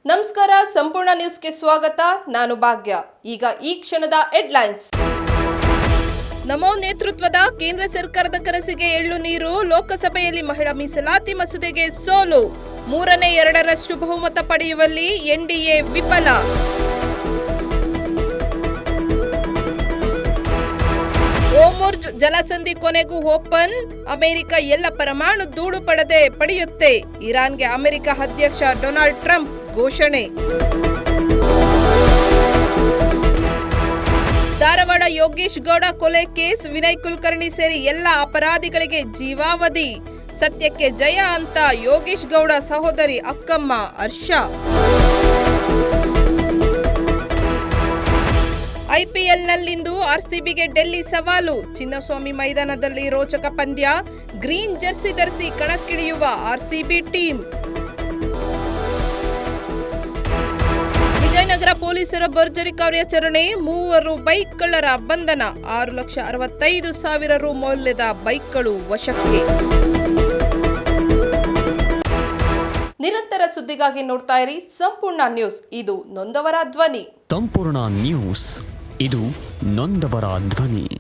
ನಮಸ್ಕಾರ, ಸಂಪೂರ್ಣ ನ್ಯೂಸ್ಗೆ ಸ್ವಾಗತ. ನಾನು ಭಾಗ್ಯ. ಈಗ ಈ ಕ್ಷಣದ ಹೆಡ್ಲೈನ್ಸ್. ನಮೋ ನೇತೃತ್ವದ ಕೇಂದ್ರ ಸರ್ಕಾರದ ಕನಸಿಗೆ ಎಳ್ಳು ನೀರು. ಲೋಕಸಭೆಯಲ್ಲಿ ಮಹಿಳಾ ಮೀಸಲಾತಿ ಮಸೂದೆಗೆ ಸೋಲು. 3/2 ಬಹುಮತ ಪಡೆಯುವಲ್ಲಿ ಎನ್ಡಿಎ ವಿಫಲ. ಓಮುರ್ಜ್ ಜಲಸಂಧಿ ಕೊನೆಗೂ ಓಪನ್. ಅಮೆರಿಕ ಎಲ್ಲ ಪರಮಾಣು ಧೂಳು ಪಡೆಯುತ್ತೆ. ಇರಾನ್ಗೆ ಅಮೆರಿಕ ಅಧ್ಯಕ್ಷ ಡೊನಾಲ್ಡ್ ಟ್ರಂಪ್ ಘೋಷಣೆ. ಧಾರವಾಡ ಯೋಗೇಶ್ ಗೌಡ ಕೊಲೆ ಕೇಸ್. ವಿನಯ್ ಕುಲಕರ್ಣಿ ಸೇರಿ ಎಲ್ಲ ಅಪರಾಧಿಗಳಿಗೆ ಜೀವಾವಧಿ. ಸತ್ಯಕ್ಕೆ ಜಯ ಅಂತ ಯೋಗೇಶ್ ಗೌಡ ಸಹೋದರಿ ಅಕ್ಕಮ್ಮ ಹರ್ಷ. ಐಪಿಎಲ್ನಲ್ಲಿಂದು ಆರ್ಸಿಬಿಗೆ ಡೆಲ್ಲಿ ಸವಾಲು. ಚಿನ್ನಸ್ವಾಮಿ ಮೈದಾನದಲ್ಲಿ ರೋಚಕ ಪಂದ್ಯ. ಗ್ರೀನ್ ಜರ್ಸಿ ಧರಿಸಿ ಕಣಕ್ಕಿಳಿಯುವ ಆರ್ಸಿಬಿ ಟೀಮ್. ವಿಜಯನಗರ ಪೊಲೀಸರ ಭರ್ಜರಿ ಕಾರ್ಯಾಚರಣೆ. 3 ಬೈಕ್ ಕಳ್ಳರ ಬಂಧನ. 6,65,000 ರು ಮೌಲ್ಯದ ಬೈಕ್ಗಳು ವಶಕ್ಕೆ. ನಿರಂತರ ಸುದ್ದಿಗಾಗಿ ನೋಡ್ತಾ ಇರಿ ಸಂಪೂರ್ಣ ನ್ಯೂಸ್. ಇದು ನೊಂದವರ ಧ್ವನಿ. ಸಂಪೂರ್ಣ ನ್ಯೂಸ್, ಇದು ನೊಂದವರ ಧ್ವನಿ.